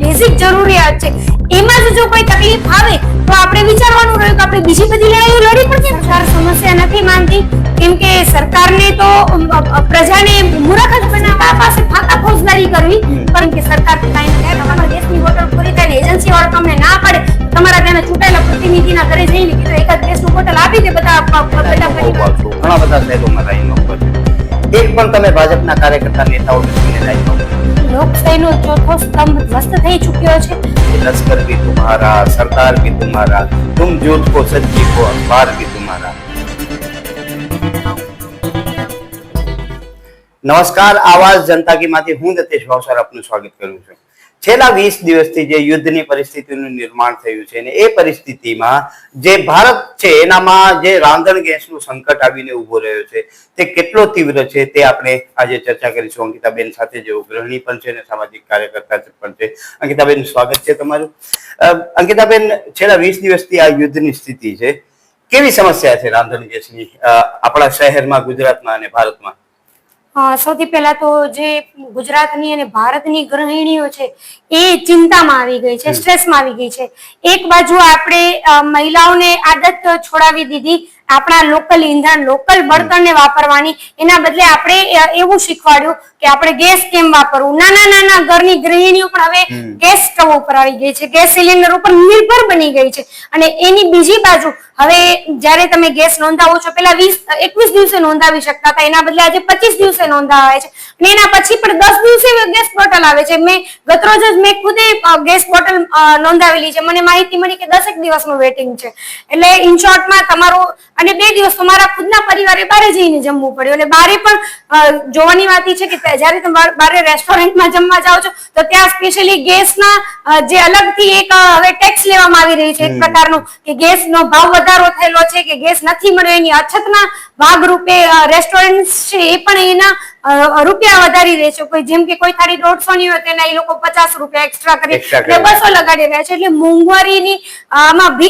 Basic જરૂરિયાત છે, એમાં જ જો કોઈ તકલીફ આવે તો આપણે વિચારવાનું રહ્યું કે આપણે બીજી બધી લડાઈઓ લડી પણ કેમ. સરકાર સમસ્યા નથી માનતી કેમ કે સરકારને તો પ્રજાને મૂર્ખ જ બનાવવા પાસે ફાકા ફોજદારી કરવી, કારણ કે સરકાર કાંઈ ને કાંઈ તમારા દેશની બોટલ પૂરી થાય ને એજન્સી વાળો તમને ના પાડે, તમારા ત્યાંના ચૂંટાયેલા પ્રતિનિધિના ઘરે જઈને કીધું એકાદ દેશનું બોટલ આપી દે બધા ઘણા બધા શહેરોમાં લાઈનો ઉપર છે. એક પણ તમે ભાજપના કાર્યકર્તા નેતાઓ લાઈનો લોકશાહીનો ચોથો સ્તંભ ધ્વસ્ત થઈ ચુક્યો છે. लश्कर भी तुम्हारा, सरदार भी तुम्हारा, तुम झूठ को सच्ची को अखबार भी तुम्हारा. નમસ્કાર, આવાજ જનતા કી માંથી હું દતેશ ભાવસાર આપનું સ્વાગત કરું છું. છેલ્લા 20 દિવસથી જે યુદ્ધની પરિસ્થિતિનું નિર્માણ થયું છે અને એ પરિસ્થિતિમાં જે ભારત છે એનામાં જે રાંધણ ગેસનું સંકટ આવીને ઉભો રહ્યો છે તે કેટલો તીવ્ર છે તે આપણે આજે ચર્ચા કરીશું અંકિતાબેન સાથે, જેઓ ગૃહિણી પણ છે અને સામાજિક કાર્યકર્તા પણ છે. અંકિતાબેન, સ્વાગત છે તમારું. અંકિતાબેન, છેલ્લા 20 દિવસથી આ યુદ્ધની સ્થિતિ છે, કેવી સમસ્યા છે રાંધણ ગેસની આપણા શહેરમાં, ગુજરાતમાં અને ભારતમાં? સૌથી પહેલા તો જે ગુજરાતની અને ભારતની ગૃહિણીઓ છે એ ચિંતામાં આવી ગઈ છે, સ્ટ્રેસમાં આવી ગઈ છે. એક બાજુ આપણે મહિલાઓને આદત છોડાવી દીધી આપણા લોકલ ઈંધણ, લોકલ બળતણને વાપરવાની, એના બદલે આપણે એવું શીખવાડ્યું કે આપણે ગેસ કેમ વાપરવું. નાના ઘરની ગૃહિણીઓ પણ હવે ગેસ સ્ટવ ઉપર આવી ગઈ છે, ગેસ સિલિન્ડર ઉપર નિર્ભર બની ગઈ છે. અને એની બીજી બાજુ હવે જ્યારે તમે ગેસ નોંધાવો છો, પેલા 21 દિવસે નોંધાવી શકતા હતા, એના બદલે આજે 25 દિવસે નોંધાવાય છે અને એના પછી પણ 10 દિવસે ગેસ બોટલ આવે છે. ગતરોજ જ મેં ખુદે ગેસ બોટલ નોંધાવેલી છે, મને માહિતી મળી કે 10 દિવસનું વેટિંગ છે. એટલે ઇન શોર્ટમાં તમારું અને 2 દિવસ તો મારા ખુદના પરિવારે બહાર જઈને જમવું પડ્યું. અને બહાર પણ જોવાની વાત છે કે જ્યારે તમે બહાર રેસ્ટોરન્ટમાં જમવા જાઓ છો તો ત્યાં સ્પેશિયલી ગેસના જે અલગથી એક હવે ટેક્સ લેવામાં આવી રહી છે, એક પ્રકારનો કે ગેસનો ભાવ વધારો થયેલો છે કે ગેસ નથી મળ્યો, એની અછતના ભાગરૂપે રેસ્ટોરન્ટ છે એ પણ એના રૂપિયા વધારી દે છે. કોઈ જેમ કે કોઈ થાળી 150 ની હોય તેના એ લોકો 50 રૂપિયા એક્સ્ટ્રા કરી 200 લગાડી રહ્યા છે. એટલે મોંઘવારીની આમાં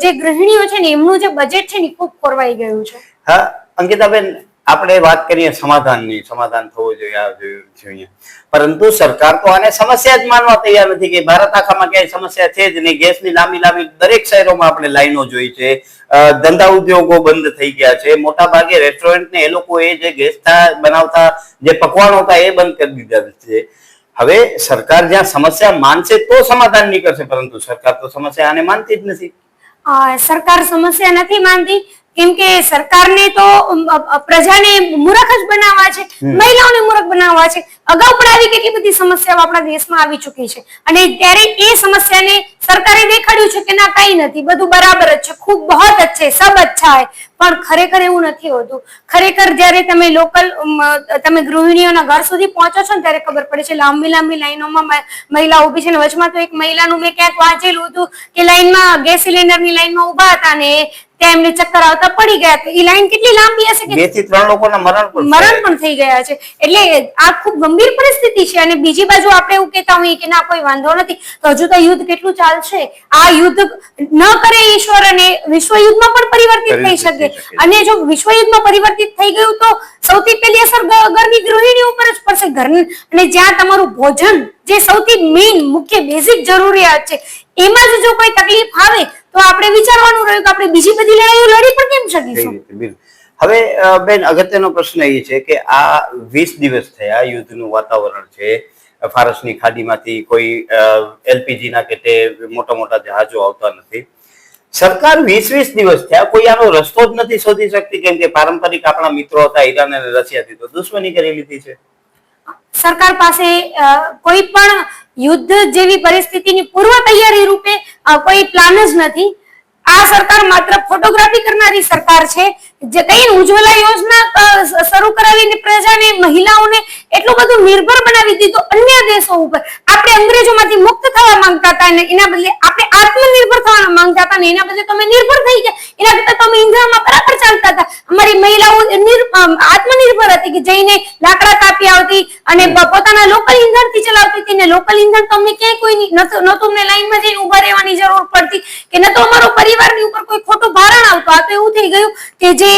જે ગૃહિણીઓ છે ને એમનું જે બજેટ છે ને ખૂબ ખોરવાઈ ગયું છે. હા અંકિતાબેન, આપણે વાત કરીએ સમાધાનની, સમાધાન થવું જોઈએ, પરંતુ સરકાર તો આને સમસ્યા જ માનવા તૈયાર નથી કે ભારત આખામાં ક્યાંય સમસ્યા છે જ નહીં. ગેસની લાંબી દરેક શહેરોમાં આપણે લાઈનો જોઈ છે, ધંધા ઉદ્યોગો બંધ થઈ ગયા છે, મોટા ભાગે રેસ્ટોરન્ટ ને એ લોકોએ જે ગેસ બનાવતા જે પકવાનો હતા એ બંધ કરી દીધા છે. હવે સરકાર જ્યાં સમસ્યા માનશે તો સમાધાન નહીં કરશે, પરંતુ સરકાર તો સમસ્યા આને માનતી જ નથી. સરકાર સમસ્યા નથી માનતી કેમ કે સરકારને તો પ્રજાને મૂર્ખ જ બનાવવા છે, મહિલાઓને મૂર્ખ બનાવવા છે. અગાઉ પણ આવી કેટલી બધી સમસ્યાઓ આપણા દેશમાં આવી ચૂકી છે અને ત્યારે એ સમસ્યાને સરકારે દેખાડ્યું છે કે ના કઈ નથી, બધું બરાબર જ છે, ખૂબ બહોત અચ્છે, સબ અચ્છા હે. પણ ખરેખર એવું નથી હોતું. ખરેખર જ્યારે તમે ગૃહિણીઓના ઘર સુધી પહોંચો છો ને ત્યારે ખબર પડે છે. લાંબી લાઈનોમાં મહિલા ઉભી છે ને વચમાં તો એક મહિલાનું મેં ક્યાંક વાંચેલું હતું કે લાઈનમાં ગેસ સિલિન્ડરની લાઈનમાં ઉભા હતા ને ત્યાં એમને ચક્કર આવતા પડી ગયા. એ લાઈન કેટલી લાંબી હશે કે 2 થી 3 લોકોના મરણ પણ થઈ ગયા છે. એટલે આ ખૂબ ગંભીર પરિસ્થિતિ છે. અને બીજી બાજુ આપણે એવું કહેતા હોઈએ કે ના કોઈ વાંધો નથી, તો હજુ તો યુદ્ધ કેટલું ચાલશે. આ યુદ્ધ ન કરે ઈશ્વર અને વિશ્વયુદ્ધમાં પણ પરિવર્તિત થઈ શકે. અને જો વિશ્વયુદ્ધમાં પરિવર્તિત થઈ ગયું તો સૌથી પહેલી અસર ઘરની ગૃહિણીઓ ઉપર જ પડશે. અને જ્યાં તમારું ભોજન જે સૌથી મેઇન મુખ્ય બેઝિક જરૂરિયાત છે એમાં જ જો કોઈ તકલીફ આવે તો આપણે વિચારવાનું રહ્યું કે આપણે બીજી બધી લડાઈઓ લડી પણ કેમ શકીશું. હવે બેન, અગત્યનો પ્રશ્ન એ છે કે આ 20 દિવસ થયા યુદ્ધનું વાતાવરણ છે, ફારસની ખાડીમાંથી કોઈ એલપીજી ના કે તે મોટા જહાજો આવતા નથી. સરકાર 20 દિવસ થયા કોઈ આનો રસ્તો જ નથી શોધી શકતી, કેમ કે પારંપરિક આપણા મિત્રો હતા ઈરાન અને રશિયાથી તો દુશ્મની કરી લીધી છે. સરકાર પાસે કોઈ પણ યુદ્ધ જેવી પરિસ્થિતિની પૂર્વ તૈયારી રૂપે કોઈ પ્લાન જ નથી. આ સરકાર માત્ર ફોટોગ્રાફી કરનારી સરકાર છે, જે કઈ ઉજ્જવલા યોજના શરૂ કરાવીને પ્રજાને, મહિલાઓને એટલું બધું નિર્ભર બનાવી દીધું અન્ય દેશો ઉપર. આપણે અંગ્રેજોમાંથી મુક્ત થવા માંગતા હતા અને એના બદલે આપણે આત્મનિર્ભર થવા માંગતા હતા ને એના બદલે તમે નિર્ભર થઈ ગયા. એના કરતા તમે ઈંધણમાં બરાબર ચાલતા હતા. અમારી મહિલાઓ આત્મનિર્ભર હતી કે જઈને લાકડા કાપી આવતી અને પોતાના લોકલ ઈંધણથી ચલાવતી હતી. ને લોકલ ઈંધણ તમને ક્યાંય કોઈ નતું, અમને લાઈનમાં જઈને ઉભા રહેવાની જરૂર પડતી કે ન તો અમારો પરિવારની ઉપર કોઈ ખોટું ભારણ આવતું. આ તો એવું થઈ ગયું કે જે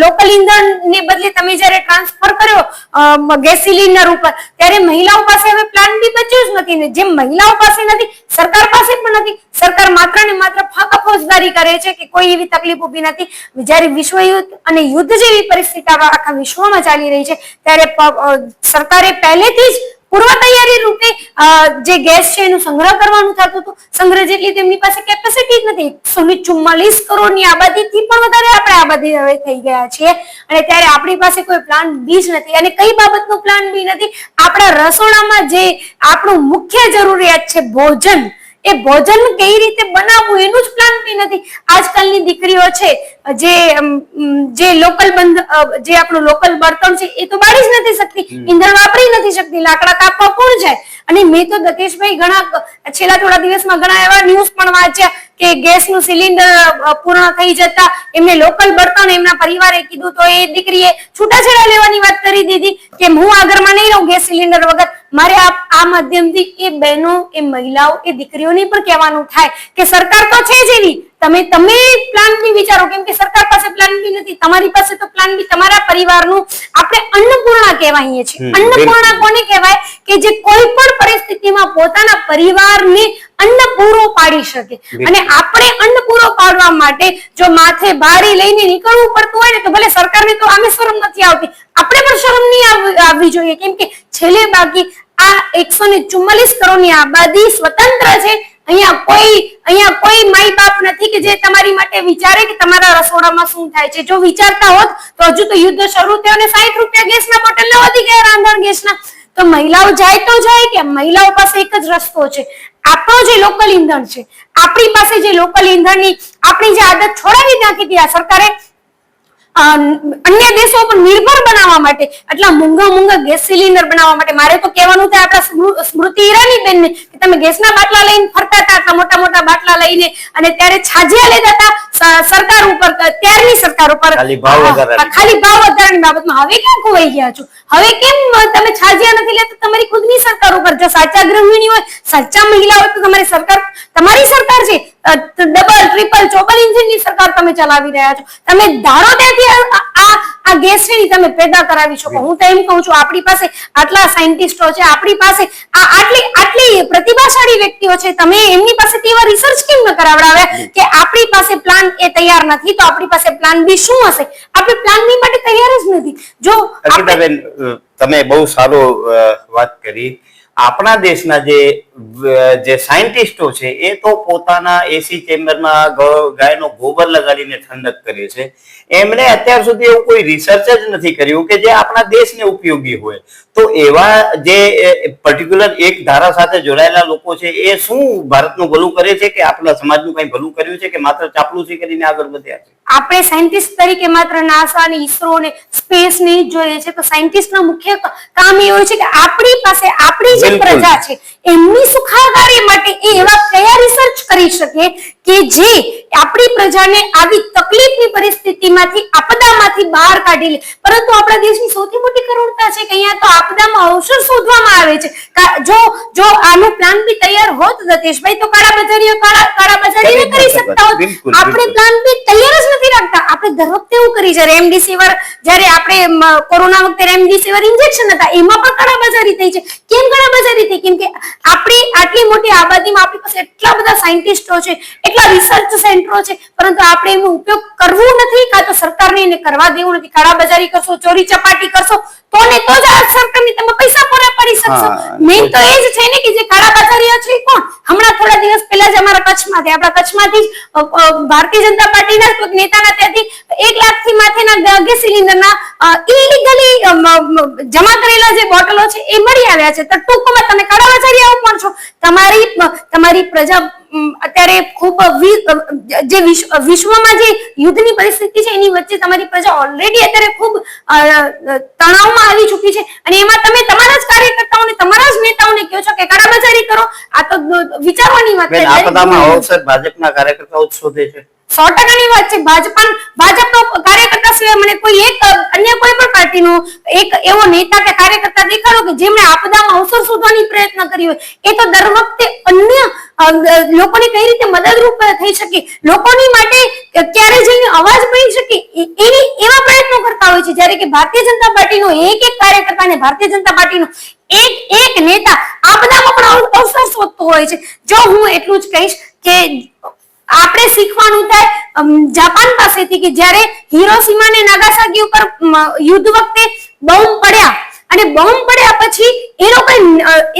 લોકલ ઇંધણ ને બદલે તમે જયારે ટ્રાન્સફર કર્યો ગેસ સિલિન્ડર ઉપર, ત્યારે મહિલાઓ પાસે હવે પ્લાન બી બચ્યું જ નથી ને. જેમ મહિલાઓ પાસે નથી, સરકાર પાસે પણ નથી. સરકાર માત્ર ને માત્ર ફાકા ફોજદારી કરે છે કે કોઈ એવી તકલીફ ઉભી નથી. જયારે વિશ્વયુદ્ધ અને યુદ્ધ જેવી પરિસ્થિતિ આખા વિશ્વમાં ચાલી રહી છે, ત્યારે સરકારે પહેલેથી જ પૂર્વ તૈયારી રૂપે જે ગેસ છે એનું સંગ્રહ કરવાનું થતું હતું. સંગ્રહ જેટલી તેમની પાસે કેપેસિટી જ નથી. 144 કરોડની આબાદીથી પણ વધારે આપણે આબાદી હવે થઈ ગયા છીએ, અને ત્યારે આપણી પાસે કોઈ પ્લાન બી જ નથી. અને કઈ બાબતનો પ્લાન બી નથી? આપણા રસોડામાં જે આપણું મુખ્ય જરૂરિયાત છે ભોજન, એ ભોજન કઈ રીતે બનાવવું એનું જ પ્લાન બી નથી. આજકાલની દીકરીઓ છે જે લોકલ જે આપણું લોકલ બળતણ છે એ તો બાળી જ નથી શકતી, ઈંધણ વાપરી નથી શકતી, લાકડા કાપવા કોણ જાય? અને મેં તો દકેશભાઈ છેલ્લા થોડા દિવસમાં ઘણા એવા ન્યૂઝ પણ વાંચ્યા કે ગેસનું સિલિન્ડર પૂર્ણ થઈ જતા એમને લોકલ બળતણ એમના પરિવારે કીધું તો એ દીકરીએ છૂટાછેડા લેવાની વાત કરી દીધી કે હું આ ઘરમાં નહીં રહું ગેસ સિલિન્ડર વગર. મારે આ માધ્યમથી એ બહેનો, એ મહિલાઓ, એ દીકરીઓને પણ કહેવાનું થાય કે સરકાર તો છે જ એવી, તમે પ્લાન બી વિચારો, કેમ કે સરકાર પાસે પ્લાન બી નથી, તમારી પાસે તો પ્લાન બી. તમારા પરિવારનું આપણે અન્નપૂર્ણા કહેવાઈએ છીએ. અન્નપૂર્ણા કોને કહેવાય? કે જે કોઈ પણ પરિસ્થિતિમાં પોતાના પરિવારને અન્ન પૂરો પાડી શકે. અને આપણે અન્ન પૂરો પાડવા માટે જો માથે બારી લઈને નીકળવું પડતું હોય ને, તો ભલે સરકારને તો આમે શરમ નથી આવતી, આપણે પણ શરમ નહીં આવવી જોઈએ. કેમ કે છેલ્લે બાકી આ 144 કરોડની આબાદી સ્વતંત્ર છે. અહીંયા કોઈ માઈ બાપ નથી કે જે તમારી માટે વિચારે કે તમારા રસોડામાં શું થાય છે. જો વિચારતા હોત તો હજુ તો યુદ્ધ શરૂ થયો અને 60 રૂપિયા ગેસના બોટલના વધી ગયા રાંધણ ગેસના. તો મહિલાઓ જાય તો જાય કે મહિલાઓ પાસે એક જ રસ્તો છે, આપણો જે લોકલ ઇંધણ છે, આપણી પાસે જે લોકલ ઇંધણની આપણી જે આદત છોડાવી નાખી હતી આ સરકારે અન્ય દેશો પર નિર્ભર બનાવવા માટે, એટલા મોંઘા ગેસ સિલિન્ડર બનાવવા માટે. મારે તો કહેવાનું થાય આપણા સ્મૃતિ ઈરાની બેનને કે તમે ગેસના બાટલા લઈને ફરતા હતા, આટલા મોટા બાટલા લઈને, અને ત્યારે છાજિયા લેતા હતા સરકાર ઉપર, ત્યારની સરકાર ઉપર ખાલી ભાવ વધારાની બાબતમાં. હવે ક્યાં ખોવાઈ ગયા છો? હવે કેમ તમે છાજિયા નથી લેતા તમારી ખુદની સરકાર ઉપર? જો સાચા ગૃહિણી હોય, સાચા મહિલા હોય, તો તમારી સરકાર છે. ડબલ, ટ્રિપલ, ચોપર ઇન્જિનની સરકાર તમે ચલાવી રહ્યા છો. તમે ધારો ત્યાંથી આ ગેસ છે તમે પેદા કરાવી શકો. હું તો એમ કહું છું, આપણી પાસે આટલા સાયન્ટિસ્ટો છે, આપણી પાસે આટલી પ્રતિભાશાળી વ્યક્તિઓ છે, તમે એમની પાસેથી એવા રિસર્ચ કેમ ન કરાવડાવ્યા કે આપણી પાસે પ્લાન એ તૈયાર નથી, તો આપણી પાસે પ્લાન બી શું હશે? આપણે પ્લાન બી માટે તૈયાર જ નથી. જો તમે બહુ સારો વાત કરી. આપણા દેશના જે સાયન્ટિસ્ટો છે એ તો પોતાના એસી ચેમ્બરમાં ગાયનો ગોબર લગાડીને ઠંડક કરે છે. એમણે અત્યાર સુધી એવું કોઈ રિસર્ચ જ નથી કર્યું કે જે આપણા દેશને ઉપયોગી હોય. તો એવા જે પર્ટિક્યુલર એક ધારા સાથે જોડાયેલા લોકો છે એ શું ભારતનું ભલું કરે છે કે આપણા સમાજનું કઈ ભલું કર્યું છે કે માત્ર ચાપલુસી કરીને આગળ વધ્યા છે? આપણે સાયન્ટિસ્ટ તરીકે માત્ર નાસા ને ઈસરો ને સ્પેસ ને જ જોઈએ છે. તો સાયન્ટિસ્ટનું મુખ્ય કામ એ હોય છે કે આપણી પાસે આપણી જે પ્રજા છે એમની સુખાકારી માટે એ એવા કયા રિસર્ચ કરી શકે કે જે આપણી પ્રજાને આવી તકલીફની પરિસ્થિતિમાંથી, આપદામાંથી બહાર કાઢી લે. પરંતુ આપણા દેશની સૌથી મોટી કરુણતા છે કે અહીંયા તો આપદામાં અવસર શોધવામાં આવે છે. જો આનો પ્લાન બી તૈયાર હોત દતેશભાઈ, તો કાળાબજારીઓ કરી શકતા હોત. આપણે પ્લાન બી તૈયાર જ નથી રાખતા. આપણે દર વખતે એવું કરી છે. રેમડેસિવિર, જ્યારે આપણે કોરોના વખતે રેમડેસિવિર ઇન્જેક્શન હતા, એમાં પણ કાળાબજારી થઈ છે. કેમ કાળાબજારી થઈ? કેમ કે આપણી આટલી મોટી આબાદીમાં આપણી પાસે એટલા બધા સાયન્ટિસ્ટો છે, એટલા રિસર્ચ સેન્ટરો છે, પરંતુ આપણે એનો ઉપયોગ કરવું નથી, કાં તો સરકારને એને કરવા દેવું નથી. કાળાબજારી કરશો, ચોરી ચપાટી કરશો તો જ આ સરકારની તમે પૈસા પૂરા પાડી શકશો. મેન તો એ જ છે ને કે જે કાળાબજારીઓ છે કોણ? હમણાં થોડા દિવસ પહેલા જ અમારા આપણા કચ્છમાંથી ભારતીય જનતા પાર્ટીના કોઈ નેતાના ત્યાંથી 1 લાખથી માથેના ગેસ સિલિન્ડરના ઇલીગલી જમા કરેલા જે બોટલો છે એ મળી આવ્યા છે. તો ટૂંકમાં તમે કાળાબજારી આવું પણ છો. તમારી પ્રજા અત્યારે ખૂબ જે વિશ્વમાં જે યુદ્ધની પરિસ્થિતિ છે એની વચ્ચે તમારી પ્રજા ઓલરેડી અત્યારે ખૂબ તણાવમાં આવી ચૂકી છે, અને એમાં તમે તમારા જ કાર્યકર્તાઓને, તમારા જ નેતાઓને કહો છો કે કાળાબજારી કરો. આ તો વિચારવાની વાત છે. આપણામાં અવસર ભાજપના કાર્યકર્તાઓ જ શોધે છે. 100%ની વાત છે. ભાજપનો કાર્યકર્તા સિવાય મને કોઈ અન્ય કોઈ પણ પાર્ટીનો એક એવો નેતા કે કાર્યકર્તા દેખાડો કે જેમણે આપદામાં અવસર શોધવાની પ્રયત્ન કર્યો હોય. એ તો દર વખતે અન્ય લોકોને કઈ રીતે મદદરૂપ થઈ શકે, લોકોની માટે ક્યારે જઈને અવાજ બની શકે, એવા પ્રયત્નો કરતા હોય છે. જ્યારે કે ભારતીય જનતા પાર્ટીનો એક કાર્યકર્તા અને ભારતીય જનતા પાર્ટીનો એક નેતા આ બધામાં પણ અવસર શોધતો હોય છે. જો હું એટલું જ કહીશ કે આપણે શીખવાનું થાય જાપાન પાસેથી કે જ્યારે હિરોશીમા અને નાગાસાકી ઉપર યુદ્ધ વખતે બોમ્બ પડ્યા અને બોમ્બ પડ્યા પછી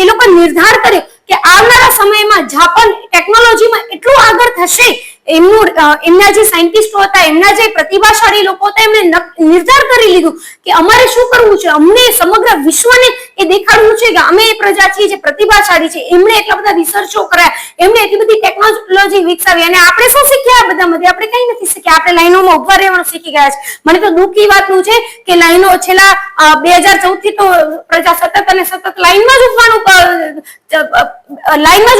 એ લોકો નિર્ધાર કર્યો કે આવનારા સમયમાં જાપાન ટેકનોલોજીમાં એટલું આગળ થશે, એમના જે સાયન્ટિસ્ટો હતા, એમના જે પ્રતિભાશાળી લોકો હતા, એમણે નિર્ધાર કરી લીધું કે અમારે શું કરવું છે. અમને સમગ્ર વિશ્વને એ દેખાડવું છે કે અમે એ પ્રજા છીએ જે પ્રતિભાશાળી છે. એમણે એટલા બધા રિસર્ચો કરાયા, એમણે એટલી બધી ટેકનોલોજી વિકસાવી, અને આપણે શું શીખ્યા આ બધામાંથી? આપણે કઈ નથી શીખ્યા. આપણે લાઈનોમાં ઉભા રહેવાનું શીખી ગયા છે. મને તો દુઃખ એ વાતનું છે કે લાઈનો છેલ્લા 2014 થી તો પ્રજા સતત અને સતત લાઈનમાં જ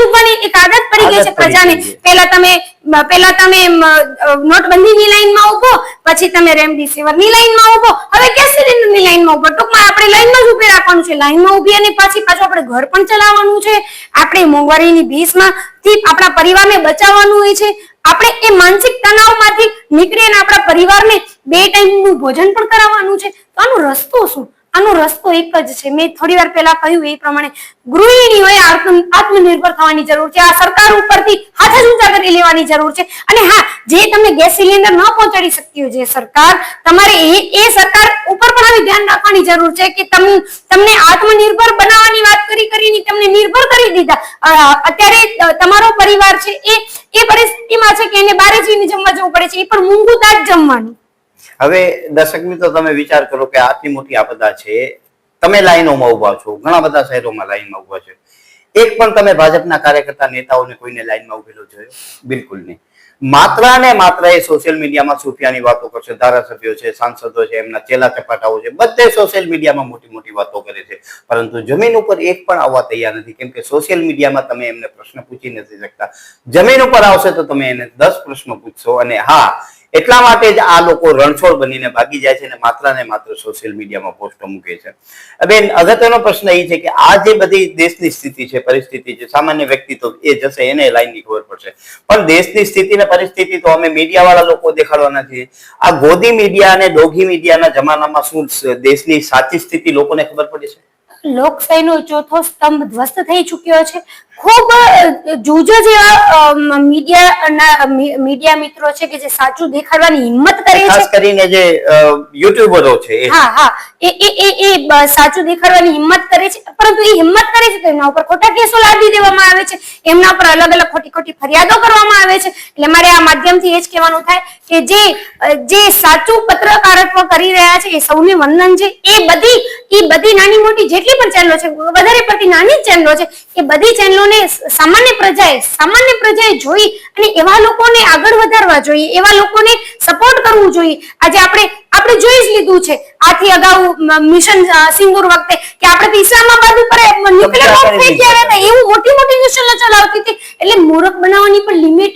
ઉભવાની એક આદત પડી ગઈ છે પ્રજાને. પહેલા તમે નોટબંધીની લાઈનમાં ઉભો, પછી તમે રેમડેસિવિરની લાઈનમાં ઉભો, હવે ગેસ સિલિન્ડરની લાઈનમાં ઉભો. ટૂંકમાં આપણે લાઈનમાં જ ઉભી રાખવાનું છે. લાઈનમાં ઉભી અને પાછું આપણે ઘર પણ ચલાવવાનું છે. આપણે મોંઘવારીની ભીસમાંથી આપણા પરિવારને બચાવવાનું હોય છે. આપણે એ માનસિક તણાવમાંથી નીકળી અને આપણા પરિવારને 2 ટાઈમનું ભોજન પણ કરાવવાનું છે. તો આનો રસ્તો શું? આનો રસ્તો એક જ છે. મેં થોડી વાર પહેલા કહ્યું એ પ્રમાણે ગૃહિણીઓએ આત્મનિર્ભર થવાની જરૂર છે. આ સરકાર ઉપરથી હાથ જ ઊંચા કરી લેવાની જરૂર છે. અને હા, જે તમને ગેસ સિલિન્ડર ન પહોંચાડી શકતી હોય જે સરકાર, તમારે એ સરકાર ઉપર પણ હવે ધ્યાન રાખવાની જરૂર છે કે તમને આત્મનિર્ભર બનાવવાની વાત કરીને તમને નિર્ભર કરી દીધા. અત્યારે તમારો પરિવાર છે એ પરિસ્થિતિમાં છે કે એને બહાર જઈને જમવા જવું પડે છે, એ પણ મોંઘું તાજ જમવાનું. હવે દર્શક મિત્રો, તમે વિચાર કરો કે આટલી મોટી આપદા છે, તમે લાઈનોમાં ઉભા છો, ઘણા બધા શહેરોમાં લાઈનમાં ઉભા છે, એક પણ તમે ભાજપના કાર્યકર્તા નેતાઓને કોઈને લાઈનમાં ઉભેલો જોયો? બિલકુલ નહીં. માત્ર ને માત્ર એ સોશિયલ મીડિયામાં સુફિયાની વાતો કરશે. ધારાસભ્યો છે, સાંસદો છે, એમના ચેલા ચપાટાઓ છે, બધે સોશિયલ મીડિયામાં મોટી મોટી વાતો કરે છે, પરંતુ જમીન ઉપર એક પણ આવવા તૈયાર નથી. કેમ કે સોશિયલ મીડિયામાં તમે એમને પ્રશ્ન પૂછી નથી શકતા. જમીન ઉપર આવશે તો તમે એને 10 પ્રશ્નો પૂછશો. અને હા, એટલા માટે જ આ લોકો રણછોડ બનીને ભાગી જાય છે અને માત્ર ને માત્ર સોશિયલ મીડિયામાં પોસ્ટો મૂકે છે. બેન, અગત્યનો પ્રશ્ન એ છે કે આ જે બધી દેશની સ્થિતિ છે, પરિસ્થિતિ છે, સામાન્ય વ્યક્તિ તો એ જશે, એને લાઈનની ખબર પડશે, પણ દેશની સ્થિતિ ને પરિસ્થિતિ તો અમે મીડિયા વાળા લોકો દેખાડવાના છીએ. આ ગોદી મીડિયા અને ડોઘી મીડિયાના જમાનામાં શું દેશની સાચી સ્થિતિ લોકોને ખબર પડી છે? લોકશાહીનો ચોથો સ્તંભ ધ્વસ્ત થઈ ચુક્યો છે. ખૂબ જુજો જેવા મીડિયા મિત્રો છે કે જે સાચું દેખાડવાની હિંમત કરે છે. ખાસ કરીને જે યુટ્યુબરો છે, એ સાચું દેખાડવાની હિંમત કરે છે, પરંતુ એ હિંમત કરે છે તો એમના ઉપર ખોટા કેસો લાદી દેવામાં આવે છે, એમના ઉપર અલગ અલગ ખોટી ફરિયાદો કરવામાં આવે છે. એટલે મારે આ માધ્યમથી એ જ કહેવાનું થાય કે જે સાચું પત્રકારત્વ કરી રહ્યા છે એ સૌને વંદન છે. એ બધી નાની મોટી જેટલી પણ ચેનલો છે, વધારે પડતી નાની ચેનલો છે, એ બધી ચેનલોને સામાન્ય પ્રજાએ જોઈ અને એવા લોકોને આગળ વધારવા જોઈએ, એવા લોકોને સપોર્ટ કરવું જોઈએ. આજે આપણે જોઈ જ લીધું છે આથી અગાઉ મિશન સિંદૂર વખતે કે આપણે ઇસ્લામાબાદ ઉપર ન્યુક્લિયર બોમ્બ ફેંક્યા હતા, એવું મોટી ન્યૂઝ ચલાવતી હતી. એટલે મૂર્ખ બનાવવાની પણ લિમિટ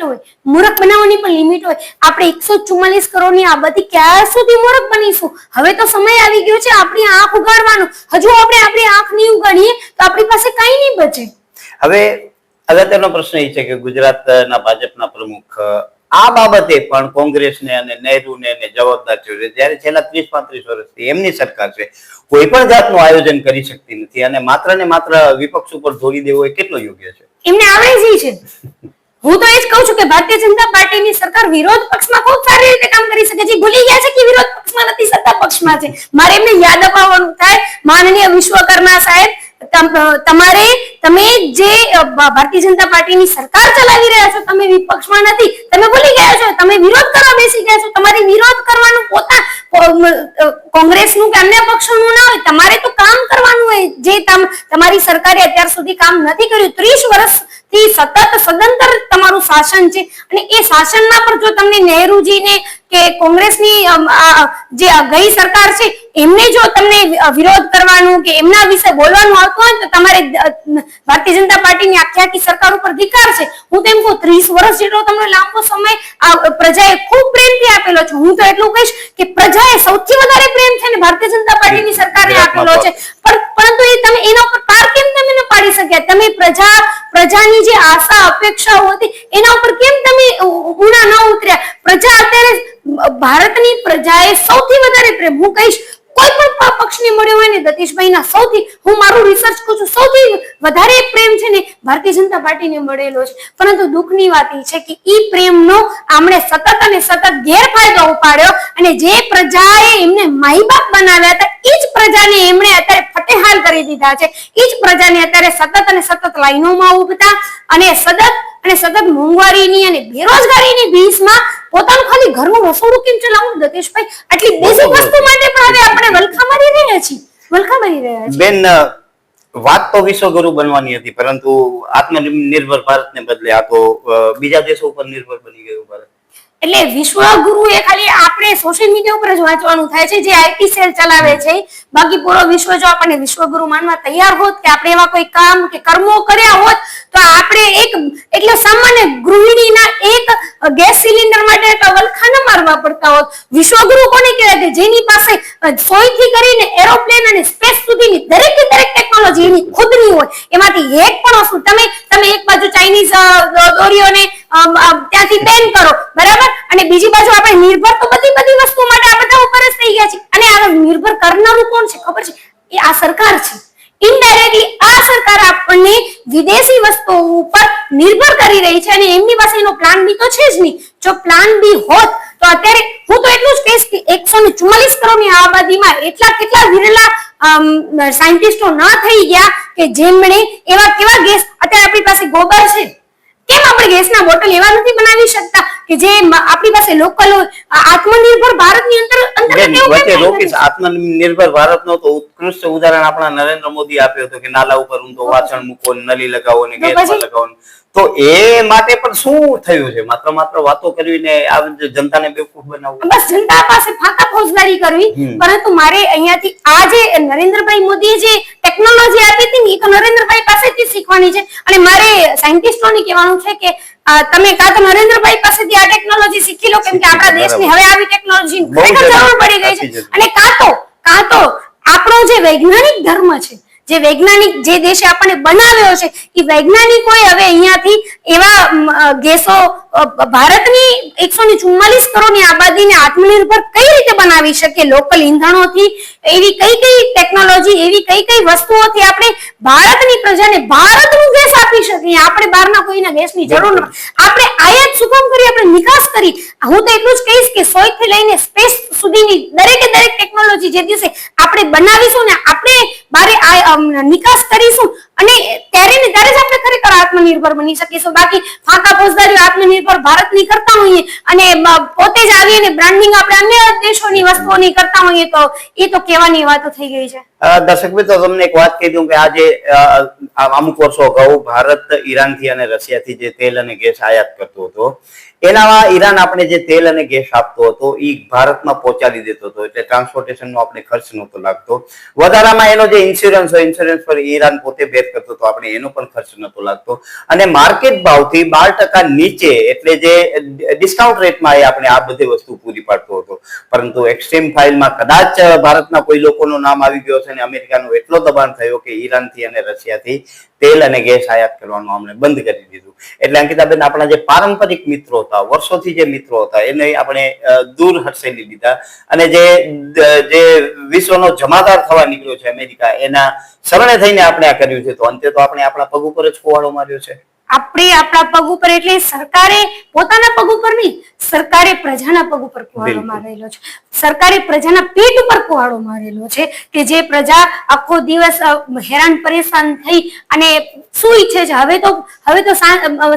હોય. આપણે 144 કરોડની આ બધી ક્યાં સુધી મૂર્ખ બનીશું? હવે તો સમય આવી ગયો છે આપણી આંખ ઉગાડવાનો. હજુ આપણે આપણી આંખ નહીં ઉગાડીએ તો આપણી પાસે કઈ નહીં બચે. હવે અગત્યનો પ્રશ્ન એ છે કે ગુજરાતના ભાજપના પ્રમુખ આ બાબતે પણ કોંગ્રેસને અને નહેરુને જવાબદાર છે. જ્યારે છેલ્લા 30-35 વર્ષથી એમની સરકાર છે, કોઈ પણ જાતનું આયોજન કરી શકતી નથી અને માત્ર ને માત્ર વિપક્ષ ઉપર ધોરી દેવો એ કેટલો યોગ્ય છે? એમને આવડે છે. હું તો એ જ કહું છું કે ભારતીય જનતા પાર્ટીની સરકાર વિરોધ પક્ષમાં ખૂબ સારી રીતે કામ કરી શકે છે. ભૂલી ગયા છે કે વિરોધ પક્ષમાં નથી, સત્તા પક્ષમાં છે. મારે એમને યાદ અપાવવાનું થાય, માનનીય વિશ્વકર્મા સાહેબ, તમે જે ભારતીય જનતા પાર્ટીની સરકાર ચલાવી રહ્યા છો, તમે વિપક્ષમાં નથી, તમે ભૂલી ગયા છો, તમે વિરોધ કરવા બેસી ગયા છો. તમારે વિરોધ કરવાનું કોંગ્રેસનું કે અન્ય પક્ષોનું ના હોય, તમારે તો કામ કરવાનું હોય. જે તમારી સરકારે અત્યાર સુધી કામ નથી કર્યું, 30 વર્ષથી સતત સદંતર તમારું શાસન છે, અને એ શાસનમાં પણ જો તમને નહેરુજીને કે કોંગ્રેસની જે ગઈ સરકાર છે એમને જો તમને વિરોધ કરવાનું કે એમના વિશે બોલવાનું આવતું હોય તો તમારે ભારતીય જનતા પાર્ટીની આખી સરકાર ઉપર ધિક્કાર છે. હું તો એમ કહું 30 વર્ષ જેટલો તમને લાંબો સમય પ્રજાએ ખૂબ પ્રેમથી આપેલો છે. હું તો એટલું કહીશ કે પ્રજાએ સૌથી વધારે પ્રેમ છે ને ભારતીય જનતા પાર્ટીની સરકારે આપેલો છે. પરંતુ એ તમે એના ઉપર પાર કેમ તમે ન પાડી શક્યા? તમે પ્રજાની પ્રજાની જે આશા અપેક્ષાઓ હતી એના ઉપર કેમ તમે ઊણા ન ઉતર્યા? પ્રજા અત્યારે ભારતની પ્રજાએ સૌથી વધારે પ્રેમ, હું કહીશ કોઈ પણ પક્ષને મળ્યો હોય ને દતીશભાઈના સૌથી, હું મારું રિસર્ચ કરું છું, સૌથી વધારે પ્રેમ છે ને ભારતીય જનતા પાર્ટીને મળેલો છે. પરંતુ દુઃખની વાત એ છે કે ઈ પ્રેમનો આમણે સતત અને સતત ગેરફાયદો ઉપાડ્યો અને જે પ્રજાએ એમને માઈબાપ બનાવ્યા હતા એ જ પ્રજાને એમણે અત્યારે ફટેહાલ કરી દીધા છે. એ જ પ્રજાને અત્યારે સતત અને સતત લાઈનોમાં ઉભતા અને સતત મોંઘવારીની અને બેરોજગારીની ભીસમાં પોતાનું ખાલી ઘરનું રસોડું કેમ ચલાવવું દતેશભાઈ, આટલી બેઝિક વસ્તુ માટે પણ હવે આપણે વલખા મારી રહ્યા છીએ. બેન, વાત તો વિશ્વગુરુ બનવાની હતી, પરંતુ આત્મનિર્ભર ભારતને બદલે આ તો બીજા દેશો ઉપર નિર્ભર બની ગયું ભારત. એટલે વિશ્વગુરુ એ ખાલી આપણે સોશિયલ મીડિયા ઉપર જ વાંચવાનું થાય છે, જે આઈટી સેલ ચલાવે છે. બાકી પૂરો વિશ્વ જો આપણને વિશ્વગુરુ માનવા તૈયાર હોત કે આપણે એવા કોઈ કામ કે કર્મો કર્યા હોત તો આપણે એટલે સામાન્ય ગૃહિણીના એક ગેસ સિલિન્ડર માટે વલખા ન મારવા પડતા હોત. વિશ્વગુરુ કોને કહેવાય કે જેની પાસે સોયથી કરીને એરોપ્લેન અને સ્પેસ સુધીની દરેક ટેકનોલોજી એની ખુદની હોય. એમાંથી એક પણ વસ્તુ તમે એક બાજુ ચાઇનીઝ દોરીઓને ત્યાંથી બેન કરો, બરાબર, અને બીજી બાજુ આપણે નિર્ભર તો બધી વસ્તુ માટે આ બધા ઉપર જ થઈ ગયા છે. અને આ નિર્ભર કરનારું કોણ છે ખબર છે? એ આ સરકાર છે. ઇનડાયરેક્ટલી આ સરકાર આપણને વિદેશી વસ્તુઓ ઉપર નિર્ભર કરી રહી છે અને એમની પાસે એનો પ્લાન બી તો છે જ નહીં. જો પ્લાન બી હોત તો અત્યારે હું તો એટલું જ કહીશ કે 144 કરોડની આબાદીમાં કેટલા વિરલા સાયન્ટિસ્ટો ના થઈ ગયા કે જેમણે કેવા ગેસ, અત્યારે આપણી પાસે ગોબર છે, કેમ આપણે ગેસના બોટલ એવા નથી બનાવી શકતા કે જે આપણી પાસે લોકલ આત્મનિર્ભર ભારતની અંતર્ગત? આત્મનિર્ભર ભારતનો તો ઉત્કૃષ્ટ ઉદાહરણ આપણા નરેન્દ્ર મોદી આપ્યો હતો કે નાલા ઉપર ઊંધો વાસણ મૂકો, નલી લગાવો ને ગેસમાં લગાવો. તો એ માટે પણ શું થયું છે? માત્ર વાતો કરવીને આ જનતાને બેવકૂફ બનાવવું, બસ જનતા પાસે ફાકા ફોજદારી કરવી. પરંતુ મારે અહીંયાથી આ જે નરેન્દ્રભાઈ મોદીએ જે ટેકનોલોજી આપી હતી ને એ તો નરેન્દ્રભાઈ પાસેથી શીખવાની છે. અને મારે સાયન્ટિસ્ટોને કહેવાનું છે કે તમે કાં તો નરેન્દ્રભાઈ પાસેથી આ ટેકનોલોજી શીખી લો, કેમ કે આપણા દેશને હવે આવી ટેકનોલોજી ખરેખર જરૂર પડી ગઈ છે. અને કાં તો આપણો જે વૈજ્ઞાનિક ધર્મ છે, જે દેશે આપણને બનાવ્યો છે, એ વૈજ્ઞાનિકોએ હવે અહીંયાથી એવા ગેસો ભારતની 144 કરોડની આબાદીને આત્મનિર્ભર કઈ રીતે બનાવી શકે લોકલ ઈંધણોથી, એવી કઈ ટેકનોલોજી, એવી કઈ વસ્તુઓથી આપણે ભારતની પ્રજાને ભારતનું ગેસ આપી શકીએ. આપણે બહારના કોઈના ગેસની જરૂર નથી. આપણે આયાત શું કામ કરી, આપણે નિકાસ કરી. હું તો એટલું જ કહીશ કે સોયથી લઈને સ્પેસ સુધીની દરેક ટેકનોલોજી જે દિવસે આપણે બનાવીશું ને આપણે બારે નિકાસ કરીશું અને ત્યારે જ આપણે ખરેખર આત્મનિર્ભર બની શકીશું. બાકી ફાંકા ફોજદારીઓ આત્મનિર્ભર ભારતની કરતા હોઈએ અને પોતે જ આવીને બ્રાન્ડિંગ આપણે અન્ય દેશોની વસ્તુઓની કરતા હોઈએ તો એ તો કહેવાની વાતો થઈ ગઈ છે. દર્શક મિત્રો, તમને એક વાત કહી દઉં કે આજે અમુક વર્ષો અગાઉ ભારત ઈરાનથી અને રશિયાથી જે તેલ અને ગેસ આયાત કરતો હતો, એનામાં ઈરાન આપણે જે તેલ અને ગેસ આપતો હતો એ ભારતમાં પહોંચાડી દેતો હતો, એટલે ટ્રાન્સપોર્ટેશનનો આપણે ખર્ચ નહોતો લાગતો. વધારામાં એનો જે ઇન્સ્યોરન્સ હોય, ઇન્સ્યોરન્સ પર ઈરાન પોતે બેર કરતો હતો, આપણે એનો પણ ખર્ચ નહોતો લાગતો. અને માર્કેટ ભાવથી 12% નીચે, એટલે જે ડિસ્કાઉન્ટ રેટમાં એ આપણે આ બધી વસ્તુ પૂરી પાડતો હતો. પરંતુ એક્સટ્રીમ ફાઇલમાં કદાચ ભારતના કોઈ લોકોનું નામ આવી ગયો છે અને અમેરિકાનું એટલો દબાણ થયો કે ઈરાનથી અને રશિયાથી તેલ અને ગેસ આયાત કરવાનું અમને બંધ કરી દીધું. એટલે અંકિતાબેન, આપણા જે પારંપરિક મિત્રો હતા, વર્ષોથી જે મિત્રો હતા, એને આપણે દૂર હટસેલી દીધા. અને જે વિશ્વનો જમાદાર થવા નીકળ્યો છે અમેરિકા, એના શરણે થઈને આપણે આ કર્યું છે. તો અંતે તો આપણે આપણા પગ ઉપર જ કુવાડો માર્યો છે. આપણે આપણા પગ ઉપર, એટલે સરકારે પોતાના પગ ઉપર નહીં, સરકારે પ્રજાના પગ ઉપર કુવાડો મારેલો છે. સરકારે પ્રજાના પેટ ઉપર કુવાડો મારેલો છે કે જે પ્રજા આખો દિવસ હેરાન પરેશાન થઈ અને શું ઈચ્છે છે, હવે તો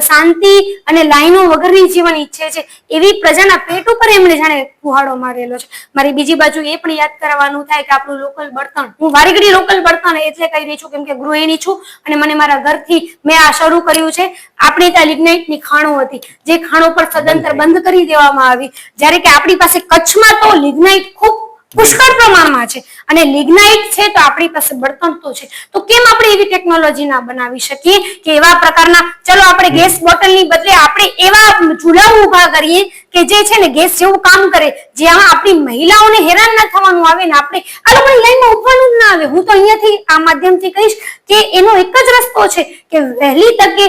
શાંતિ અને લાઈનો વગરની જીવન ઈચ્છે છે, એવી પ્રજાના પેટ ઉપર એમણે જાણે કુવાડો મારેલો છે. મારી બીજી બાજુ એ પણ યાદ કરવાનું થાય કે આપણું લોકલ બળતણ, હું વારી ઘડી લોકલ બળતણ એટલે કહી રહી છું કેમ કે ગૃહિણી છું અને મને મારા ઘરથી મેં આ શરૂ કર્યું છે. આપણે ત્યાં લિગ્નાઇટની ખાણો હતી, જે ખાણો પર સદંતર બંધ કરી દેવામાં આવી, જ્યારે કે આપણી પાસે કચ્છમાં તો લિગ્નાઇટ ખૂબ પુષ્કળ પ્રમાણમાં છે અને લિગ્નાઇટ છે તો આપણી પાસે બળતણ તો છે, તો કેમ આપણે એવી ટેકનોલોજી ના બનાવી શકીએ કે એવા પ્રકારના, ચલો આપણે ગેસ બોટલની બદલે આપણે એવા ચૂલા ઉભા કરીએ કે જે છે ને ગેસ જેવું કામ કરે, જ્યાં આપણી મહિલાઓને હેરાન ના થવાનું આવે ને આપણે આ લોકોની લાઈનમાં ઉભવાનું જ ના આવે. હું તો અહીંયાથી આ માધ્યમથી કહીશ કે એનો એક જ રસ્તો છે કે વહેલી તકે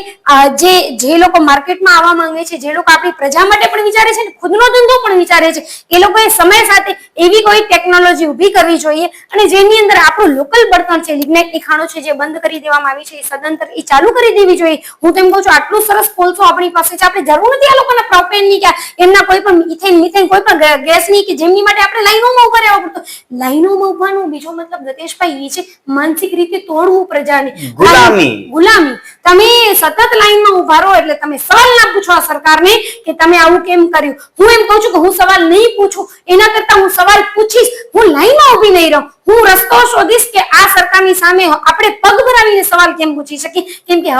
જે લોકો માર્કેટમાં આવવા માંગે છે, જે લોકો આપણી પ્રજા માટે પણ વિચારે છે ને ખુદનો ધંધો પણ વિચારે છે, એ લોકોએ સમય સાથે એવી કોઈ ટેકનોલોજી ઊભી કરવી જોઈએ અને જેની અંદર આપણું લોકલ બળતણ છે, લિગ્નાઇટની ખાણો છે જે બંધ કરી દેવામાં આવી છે, એ સદંતર એ ચાલુ કરી દેવી જોઈએ. હું તેમ કહું છું આટલું સરસ કોલસો આપણી પાસે છે, આપણે જરૂર નથી આ લોકોના પ્રોપેનની કે એમના કોઈ પણ ઇથેન મિથેન કોઈ પણ ગેસની કે જેમની માટે આપણે લાઈનોમાં ઉભા રહેવા પડતું. લાઈનોમાં ઉભાનો બીજો મતલબ ગતેશભાઈ એ છે માનસિક રીતે તોડવું પ્રજાને, ગુલામી. તમે સતત લાઈનમાં ઉભા રહો એટલે તમે સવાલ ના પૂછો આ સરકારને કે તમે આવું કેમ કર્યું. હું એમ કહું છું કે હું સવાલ નહીં પૂછું, એના કરતા હું સવાલ પૂછીશ, હું લાઈનમાં ઉભી નહીં રહું, હું રસ્તો શોધીશ કે આ સરકારની સામે આપણે પગ ભરાવીને સવાલ કેમ પૂછી શકીએ. કેમ કે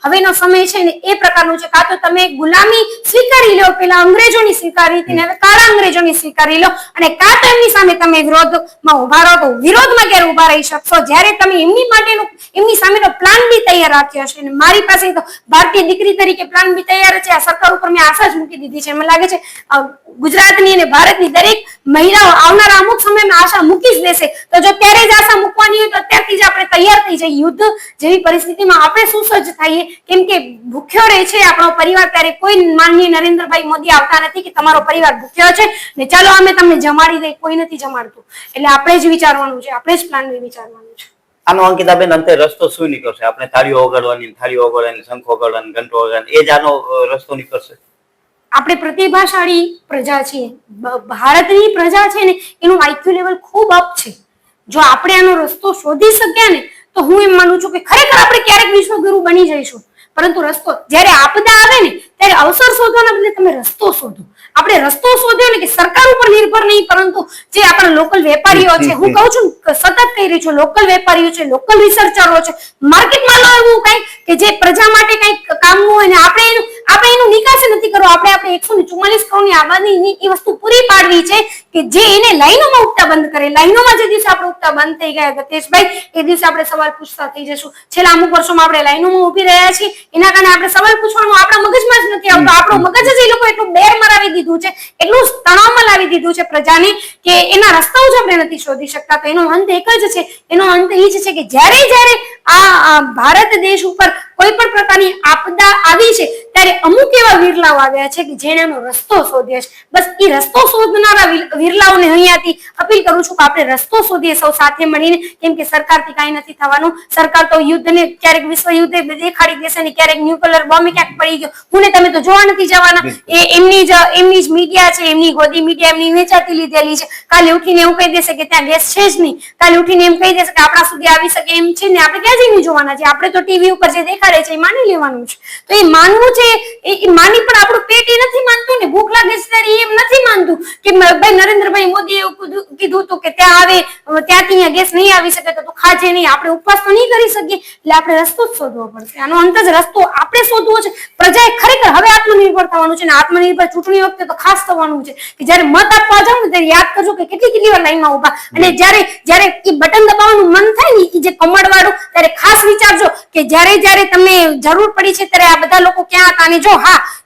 હવેનો સમય છે ને એ પ્રકારનું છે, કાં તો તમે ગુલામી સ્વીકારી લો, પેલા અંગ્રેજોની સ્વીકારી હતી ને હવે કાળા અંગ્રેજોની સ્વીકારી લો, અને કાં તો એમની સામે તમે વિરોધમાં ઉભા રહો તો વિરોધમાં ક્યારે ઉભા રહી શકશો જ્યારે તમે એમની સામેનો પ્લાન બી તૈયાર રાખ્યો છે. અને મારી પાસે તો ભારતીય દીકરી તરીકે પ્લાન બી તૈયાર છે. આ સરકાર ઉપર મેં આશા જ મૂકી દીધી છે. મને લાગે છે ગુજરાતની અને ભારતની દરેક મહિલાઓ આવનારા અમુક સમયમાં આશા મૂકી જ દેશે. તો જો ત્યારે જ આશા મૂકવાની હોય તો અત્યારથી જ આપણે તૈયાર થઈ જઈએ. યુદ્ધ જેવી પરિસ્થિતિમાં આપણે સુસજ્જ થઈએ, કેમ કે ભૂખ્યો રહે છે આપણો પરિવાર ત્યારે કોઈ માનનીય નરેન્દ્રભાઈ મોદી આવતા નથી કે તમારો પરિવાર ભૂખ્યો છે ને ચાલો અમે તમને જમાડી દઈએ. કોઈ નથી જમાડતું. એટલે આપણે જ વિચારવાનું છે, આપણે જ પ્લાન વિચારવાનું છે. આનો અંકિતાબેન અંતે રસ્તો શું નીકળશે? આપણે થાળીઓ વગાડવાની, શંખ વગાડવાની, ઘંટો વગાડવાની, એ જ આનો રસ્તો નીકળશે? આપણે પ્રતિભાશાળી પ્રજા છીએ, ભારતની પ્રજા છે ને એનું આઈક્યુ લેવલ ખૂબ અપ છે. જો આપણે આનો રસ્તો શોધી શક્યા ને તો હું એમ માનું છું કે ખરેખર આપણે ક્યારેક વિશ્વગુરુ બની જઈશું. પરંતુ રસ્તો જ્યારે આપદા આવે ને ત્યારે અવસર શોધવાના બદલે તમે રસ્તો શોધો. આપણે રસ્તો શોધ્યો ને કે સરકાર ઉપર નિર્ભર નહીં, પરંતુ જે આપણા લોકલ વેપારીઓ છે, હું કહું છું સતત કહી રહી છું, લોકલ વેપારીઓ છે, લોકલ રિસર્ચરો છે, માર્કેટમાં લો એવું કઈ કે જે પ્રજા માટે કઈક કામનું હોય ને આપણે એનું નિકાસ નથી કરવો. આપણે 144 કરોડની આબાદીની એ વસ્તુ પૂરી પાડવી છે કે જે એને લાઈનોમાં ઉગતા બંધ કરે. લાઈનોમાં જે દિવસે આપણે ઉગતા બંધ થઈ ગયા ગતેશભાઈ, એ દિવસે આપણે સવાલ પૂછતા થઈ જશું. છેલ્લા અમુક વર્ષોમાં આપણે લાઈનોમાં ઉભી રહ્યા છીએ, એના કારણે આપણે સવાલ પૂછવાનું આપણા મગજમાં જ નથી આવતો. આપણો મગજ જ એ લોકો એટલું બેર મરાવી દીધું છે, એટલું તણાવમાં લાવી દીધું છે પ્રજાને કે એના રસ્તાઓ જ આપણે નથી શોધી શકતા. તો એનો અંત એક જ છે, એનો અંત એ જ છે કે જ્યારે આ ભારત દેશ ઉપર કોઈ પણ પ્રકારની આપદા આવી છે ત્યારે અમુક એવા વિરલાઓ આવ્યા છે કે જેણે એનો રસ્તો શોધ્યો છે. બસ એ રસ્તો શોધનારા વિરલાઓને અહીંયાથી અપીલ કરું છું કે આપણે રસ્તો શોધીએ સૌ સાથે મળીને, કેમ કે સરકારથી કાંઈ નથી થવાનું. સરકાર તો યુદ્ધને ક્યારેક વિશ્વ યુદ્ધે દેખાડી દેશે ને ક્યારેક ન્યુક્લિયર બોમ્બ ક્યાંક પડી ગયો, હું ને તમે તો જોવા નથી જવાના. એ એમની જ મીડિયા છે, એમની ગોદી મીડિયા એમની વેચાતી લીધેલી છે. કાલે ઉઠીને એવું કહી દેશે કે ત્યાં ગેસ છે જ નહીં, કાલે ઉઠીને એમ કહી દેશે કે આપણા સુધી આવી શકે એમ છે ને આપણે ક્યાં જઈને જોવાના છે? આપણે તો ટીવી ઉપર જે દેખાડે છે એ માની લેવાનું છે. તો એ માનવું છે, એ માની પણ આપણું પેટ એ નથી માનતું ને, ભૂખ લાગે છે ત્યારે એમ નથી માનતું કે ભાઈ નરેન્દ્રભાઈ મોદીએ એવું કીધું હતું કે ત્યાં આવે ત્યાંથી અહીંયા ગેસ નહીં આવી શકે તો ખાજે નહીં. આપણે ઉપવાસ તો નહીં કરી શકીએ, એટલે આપણે રસ્તો જ શોધવો પડશે. આનો અંત જ રસ્તો આપણે શોધવો છે. પ્રજાએ ખરેખર હવે આત્મનિર્ભર થવાનું છે ને આત્મનિર્ભર ચૂંટણી વખતે તો ખાસ થવાનું છે કે જ્યારે મત આપવા જાવ ને ત્યારે યાદ કરજો કે કેટલી વાર લાઈનમાં ઉભા, અને જ્યારે એ બટન દબાવવાનું મન થાય ને એ જે કમળ વાળું, ત્યારે ખાસ વિચારજો કે જ્યારે તમને જરૂર પડી છે ત્યારે આ બધા લોકો ક્યાં હતા. અને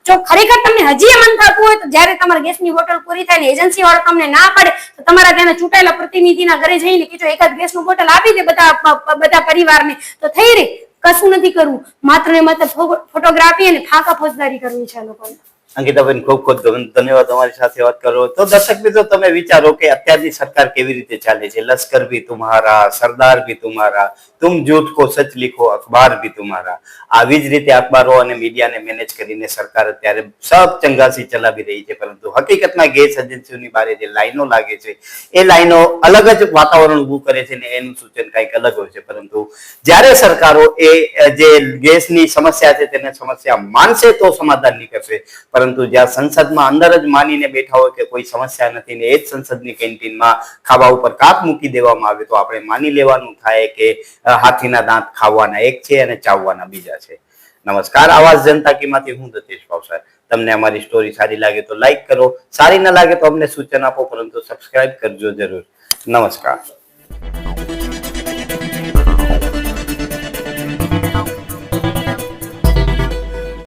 જો ખરેખર તમને હજી મન થતું હોય તો જ્યારે તમારા ગેસની બોટલ પૂરી થાય ને એજન્સી વાળો તમને ના પાડે તો તમારા ત્યાંના ચૂંટાયેલા પ્રતિનિધિના ઘરે જઈને કે જો એકાદ ગેસનું બોટલ આપી દે બધા પરિવારને તો થઈ રહે. કશું નથી કરવું, માત્ર ને માત્ર ફોટોગ્રાફી અને ફાંકા ફોજદારી કરવી છે આ લોકોને. અંકિતાબેન ખૂબ ખૂબ ધન્યવાદ તમારી સાથે વાત કરો. તો દર્શક મિત્રો તમે વિચારો કે અત્યારની સરકાર કેવી રીતે ચાલે છે. લશ્કર ભી તુમ્હારા, સરદાર ભી તુમ્હારા, તુમ જૂઠ કો સચ લીખો, અખબાર ભી તુમ્હારા. આવી જ રીતે અખબારો અને મીડિયાને મેનેજ કરીને સરકાર અત્યારે સબ ચંગાસી ચલાવી રહી છે. પરંતુ હકીકતમાં ગેસ એજન્સીઓની બારે જે લાઈનો લાગે છે એ લાઈનો અલગ જ વાતાવરણ ઉભું કરે છે ને એનું સૂચન કંઈક અલગ હોય છે. પરંતુ જ્યારે સરકારો એ જે ગેસની સમસ્યા છે તેને સમસ્યા માનશે તો સમાધાન નીકળશે. પરંતુ જ્યાં સંસદમાં અંદર જ માનીને બેઠા હોય કે કોઈ સમસ્યા નથી ને એ જ સંસદની કેન્ટીનમાં ખાવા ઉપર કાપ મૂકી દેવામાં આવે તો આપણે માની લેવાનું થાય કે હાથીના દાંત ખાવાના એક છે અને ચાવવાના બીજા છે. નમસ્કાર. આવાજ જનતા કી માંથી હું દતેશ ભાવસાર. તમને અમારી સ્ટોરી સારી લાગે તો લાઈક કરો, સારી ના લાગે તો અમને સૂચન આપો, પરંતુ સબસ્ક્રાઇબ કરજો જરૂર. નમસ્કાર.